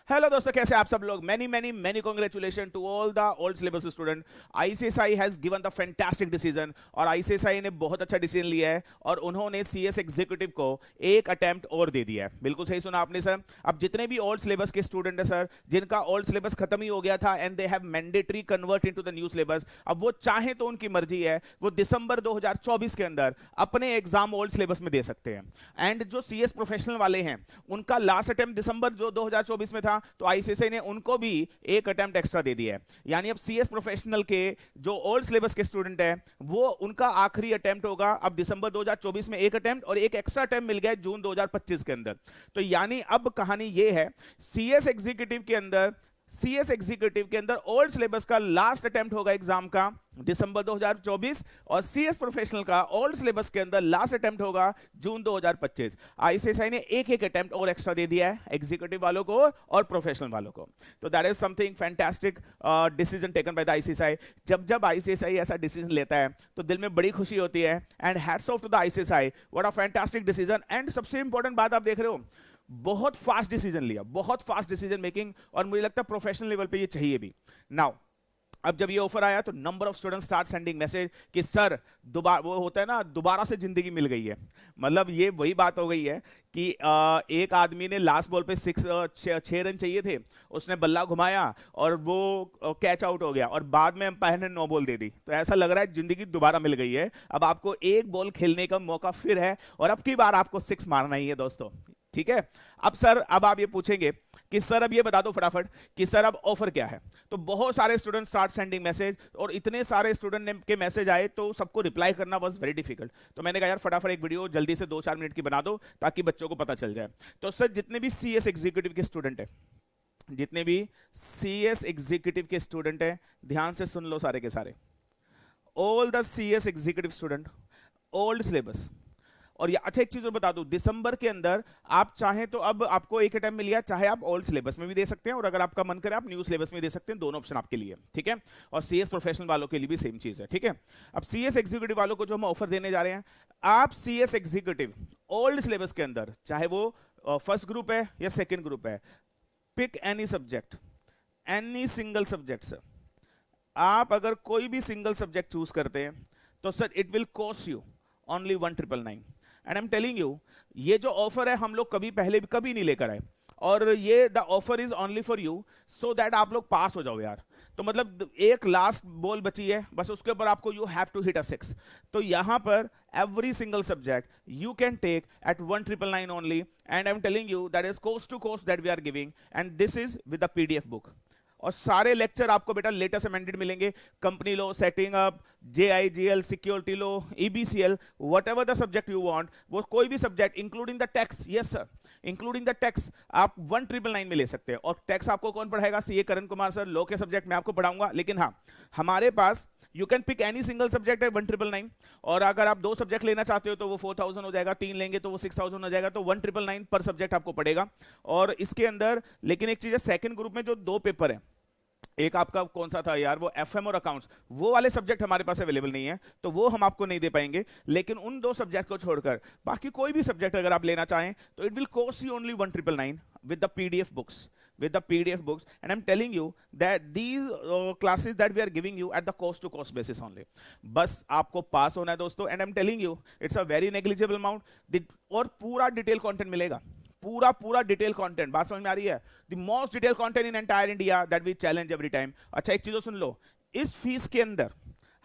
Hello दोस्तों, कैसे आप सब लोग। Many many many congratulation to all the old syllabus student. ICSI has given the fantastic decision और आईसीएसआई ने बहुत अच्छा डिसीजन लिया है और उन्होंने सीएस एग्जीक्यूटिव को एक अटेम्प्ट और दे दिया है। बिल्कुल सही सुना आपने सर। अब जितने भी ओल्ड सिलेबस के स्टूडेंट है सर, जिनका ओल्ड सिलेबस खत्म ही हो गया था and they have mandatory convert into the new syllabus, अब वो चाहे तो उनकी मर्जी है, वो दिसंबर 2024 के अंदर अपने एग्जाम ओल्ड सिलेबस में दे सकते हैं। एंड जो सीएस प्रोफेशनल वाले हैं, उनका लास्ट अटेम्प्ट दिसंबर जो 2024 में था, तो आईसीएसआई ने उनको भी एक अटेम्प्ट एक्स्ट्रा दे दिया है। यानी अब सीएस प्रोफेशनल के जो ओल्ड सिलेबस के स्टूडेंट है, वो उनका आखिरी अटेम्प्ट होगा अब दिसंबर 2024 में एक अटेम्प्ट, और एक एक्स्ट्रा अटेम्प्ट मिल गया जून 2025 के अंदर। तो यानी अब कहानी ये है, सीएस एग्जीक्यूटिव के अंदर ओल्ड सिलेबस का लास्ट अटेम्प्ट होगा एग्जाम का दिसंबर 2024, और सीएस प्रोफेशनल का ओल्ड सिलेबस के अंदर लास्ट अटेम्प्ट होगा जून 2025। आईसीएसआई ने एक एक अटेम्प्ट और एक्स्ट्रा दे दिया है एग्जीक्यूटिव वालों को और प्रोफेशनल वालों को। तो that is something fantastic decision taken by the ICSI. जब आईसीएसआई ऐसा डिसीजन लेता है तो दिल में बड़ी खुशी होती है। And hats off to the ICSI, what a fantastic decision. And सबसे इंपॉर्टेंट बात आप देख रहे हो, बहुत फास्ट डिसीजन लिया, बहुत फास्ट डिसीजन मेकिंग, और मुझे लगता है प्रोफेशनल लेवल पे ये चाहिए भी। नाउ अब जब ये ऑफर आया तो number of students start sending message कि सर दोबारा, वो होता है ना, दोबारा से जिंदगी मिल गई है। मतलब ये वही बात हो गई है कि एक आदमी ने लास्ट बॉल पे 6 रन चाहिए थे, उसने बल्ला घुमाया और वो कैच आउट हो गया, और बाद में अंपायर ने 9 बॉल दे दी। तो ऐसा लग रहा है जिंदगी दोबारा मिल गई है। अब आपको एक बॉल खेलने का मौका फिर है, और अब की बार आपको 6 मारना ही है दोस्तों। ठीक है। अब सर, अब आप ये पूछेंगे कि सर अब ये बता दो फटाफट कि सर अब ऑफर क्या है। तो बहुत सारे स्टूडेंट स्टार्ट सेंडिंग मैसेज, और इतने सारे स्टूडेंट के मैसेज आए तो सबको रिप्लाई करना वाज वेरी डिफिकल्ट। तो मैंने कहा यार फटाफट एक वीडियो जल्दी से 2-4 मिनट की बना दो ताकि बच्चों को पता चल जाए। तो सर जितने भी सीएस एग्जीक्यूटिव के स्टूडेंट है, जितने भी सीएस एग्जीक्यूटिव के स्टूडेंट है, ध्यान से सुन लो सारे के सारे। All the CS executive student, old syllabus. और ये अच्छा एक चीज और बता दूं, दिसंबर के अंदर आप चाहें तो अब आपको एक अटेम्प्ट मिल गया, चाहे आप ओल्ड सिलेबस में भी दे सकते हैं, और अगर आपका मन करे आप न्यू सिलेबस में दे सकते हैं। दोनों ऑप्शन आपके लिए, ठीक है। और सीएस प्रोफेशनल वालों के लिए भी सेम चीज है, ठीक है। अब सीएस एग्जीक्यूटिव वालों को जो हम ऑफर देने जा रहे हैं, आप सीएस एग्जीक्यूटिव ओल्ड सिलेबस के अंदर, चाहे वो फर्स्ट ग्रुप है या सेकेंड ग्रुप है, pick any subject, any single subject. आप अगर कोई भी सिंगल सब्जेक्ट चूज करते हैं तो sir it will cost you only 1999। And I am telling you, ये जो ऑफर है हम लोग कभी नहीं लेकर आए, और ये the offer is only for you so that आप लोग पास हो जाओ यार। तो मतलब एक लास्ट बॉल बची है बस, उसके ऊपर आपको you have to hit a 6। तो यहां पर every single subject you can take at 1999 only, and I am telling you that is course to course that we are giving, and this is with the PDF book. और सारे lecture आपको बेटा latest amended मिलेंगे, company law, setting up, JIGL, security law, EBCL, whatever the subject you want, वो कोई भी subject including the tax, yes sir, including the tax आप 1999 में ले सकते हैं। और टैक्स आपको कौन पढ़ाएगा? CA Karan Kumar sir. Law के सब्जेक्ट मैं आपको पढ़ाऊंगा, लेकिन हाँ, हमारे पास you can pick any single subject है 1999, और अगर आप 2 सब्जेक्ट लेना चाहते हो तो वो 4000 हो जाएगा, 3 लेंगे तो वो 6000 हो जाएगा। तो 1999 पर सब्जेक्ट आपको पड़ेगा। और इसके अंदर लेकिन एक चीज है, सेकंड ग्रुप में जो 2 पेपर है, एक आपका कौन सा था यार, वो एफएम और अकाउंट्स, वो वाले सब्जेक्ट हमारे पास अवेलेबल नहीं है, तो वो हम आपको नहीं दे पाएंगे। लेकिन उन 2 सब्जेक्ट को छोड़कर बाकी कोई भी सब्जेक्ट अगर आप लेना चाहें तो it will cost you only 1999 with the PDF books, and I'm telling you that these classes that we are giving you at the cost to cost basis only. बस आपको पास होना है दोस्तों, and I'm telling you it's a very negligible amount, और पूरा detail content मिलेगा, पूरा detail content. बात समझ में आ रही है? The most detail content in entire India that we challenge every time. अच्छा एक चीज सुन लो, इस फीस के अंदर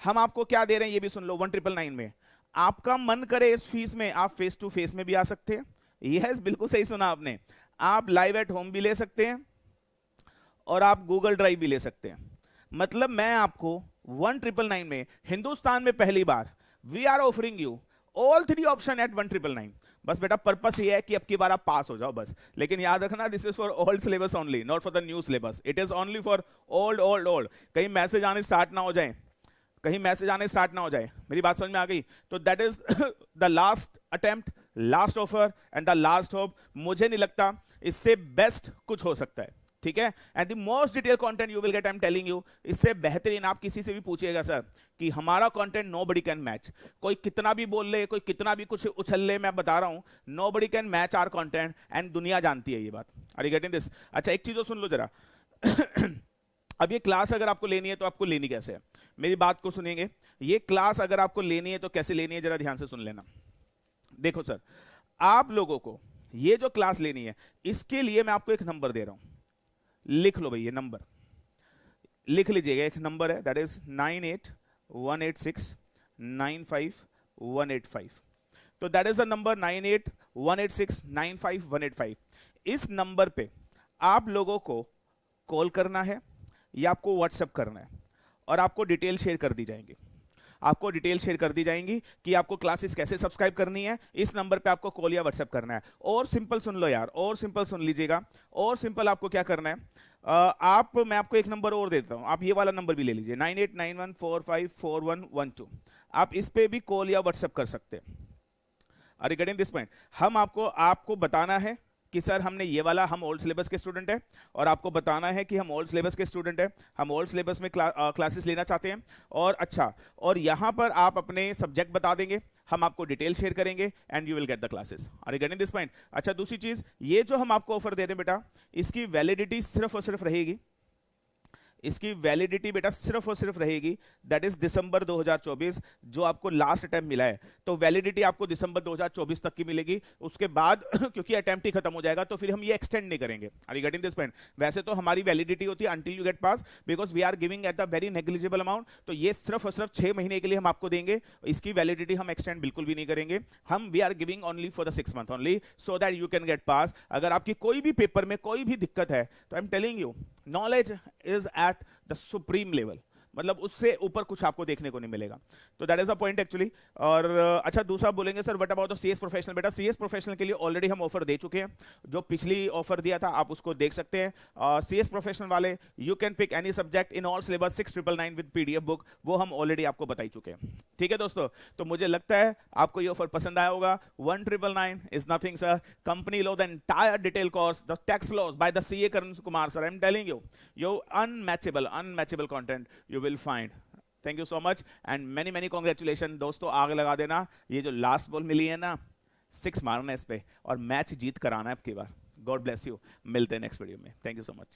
हम आपको क्या दे रहे हैं ये भी सुन लो। 1999 में आपका मन करे इस फीस में आप फेस टू फेस में भी आ सकते हैं, यस बिल्कुल सही सुना आपने, आप लाइव एट होम भी ले सकते हैं, और आप गूगल ड्राइव भी ले सकते हैं। मतलब मैं आपको 1999 में हिंदुस्तान में पहली बार we are offering you all 3 option at 1999। बस बेटा पर्पस ये है कि अब की बार आप पास हो जाओ बस। लेकिन याद रखना, this is for old syllabus only, not for the new syllabus. It is only for old. कहीं मैसेज आने स्टार्ट ना हो जाए, मेरी बात समझ में आ गई? तो that is the last attempt, last offer and the last hope. मुझे नहीं लगता इससे बेस्ट कुछ हो सकता है। ठीक है, and the most detail content you will gate, I am telling you. इससे बेहतरीन आप किसी से भी पूछिएगा सर कि हमारा कंटेंट नोबडी कैन मैच, कोई कितना भी बोल ले, कोई कितना भी कुछ उछल ले, मैं बता रहा हूं nobody can match our content, and दुनिया जानती है ये बात। Are you getting this? अच्छा एक चीज और सुन लो जरा। अब ये क्लास अगर आपको लेनी है तो आपको लेनी कैसे है, मेरी बात को सुनेंगे। ये क्लास अगर आपको लेनी है तो कैसे लेनी है, जरा ध्यान से सुन लेना। देखो सर, आप लोगों को ये जो क्लास लेनी है इसके लिए मैं आपको एक नंबर दे रहा हूं, लिख लो भाई, ये नंबर लिख लीजिएगा। एक नंबर है, दैट इज 9818695185। तो दैट इज द नंबर 9818695185। इस नंबर पे आप लोगों को कॉल करना है या आपको व्हाट्सएप करना है, और आपको डिटेल शेयर कर दी जाएंगी। आपको डिटेल शेयर कर दी जाएंगी कि आपको क्लासेस कैसे सब्सक्राइब करनी है। इस नंबर पे आपको कॉल या व्हाट्सएप करना है। और सिंपल सुन लो यार, और सिंपल सुन लीजिएगा। और सिंपल आपको क्या करना है, मैं आपको एक नंबर और देता हूं, आप ये वाला नंबर भी ले लीजिए, 9891454112। आप इस पे भी कॉल या व्हाट्सएप कर सकते हैं। Are you getting this point? हम आपको बताना है कि सर हमने ये वाला, हम ओल्ड सिलेबस के स्टूडेंट हैं, और आपको बताना है कि हम ओल्ड सिलेबस के स्टूडेंट हैं, हम ओल्ड सिलेबस में क्लासेस लेना चाहते हैं। और अच्छा, और यहाँ पर आप अपने सब्जेक्ट बता देंगे, हम आपको डिटेल शेयर करेंगे, and you will get the classes. Are you getting this point? अच्छा दूसरी चीज, ये जो हम आपको ऑफर दे रहे हैं बेटा, इसकी वैलिडिटी सिर्फ और सिर्फ रहेगी, इसकी वैलिडिटी बेटा सिर्फ और सिर्फ रहेगी, दैट इज दिसंबर 2024, जो आपको लास्ट अटेम्प्ट मिला है। तो वैलिडिटी आपको दिसंबर 2024 तक की मिलेगी। उसके बाद क्योंकि अटेम्प्ट ही खत्म हो जाएगा तो फिर हम ये एक्सटेंड नहीं करेंगे। Are you getting this point? वैसे तो हमारी वैलिडिटी होती है until you get pass, because we are giving at the very negligible amount. तो ये सिर्फ और सिर्फ 6 महीने के लिए हम आपको देंगे, इसकी वैलिडिटी हम एक्सटेंड बिल्कुल भी नहीं करेंगे। हम we are giving only for the 6 month only, so that you can get pass. अगर आपकी कोई भी पेपर में कोई भी दिक्कत है तो आई am telling you, knowledge is at the supreme level, मतलब उससे ऊपर कुछ आपको देखने को नहीं मिलेगा। तो that is a point actually. और अच्छा दूसरा बोलेंगे sir what about the CS professional? बेटा सीएस प्रोफेशनल के लिए ऑलरेडी हम ऑफर दे चुके हैं, जो पिछली ऑफर दिया था आप उसको देख सकते हैं। सीएस प्रोफेशनल वाले you can pick any subject in all syllabus 6999 with PDF book, वो हम ऑलरेडी आपको बता ही चुके हैं। ठीक है दोस्तों, तो मुझे लगता है आपको ये ऑफर पसंद आया होगा। 1999 is nothing sir, company law the entire detail course, the tax laws by the CA Karan Kumar sir. I am telling you, your unmatchable content you will find. Thank you so much and many congratulations दोस्तों। आग लगा देना, ये जो last ball मिली है ना, 6 मारना है इस पे और मैच जीत कर आना है आपकी बार। गॉड ब्लेस यू, मिलते हैं नेक्स्ट वीडियो में। Thank you so much.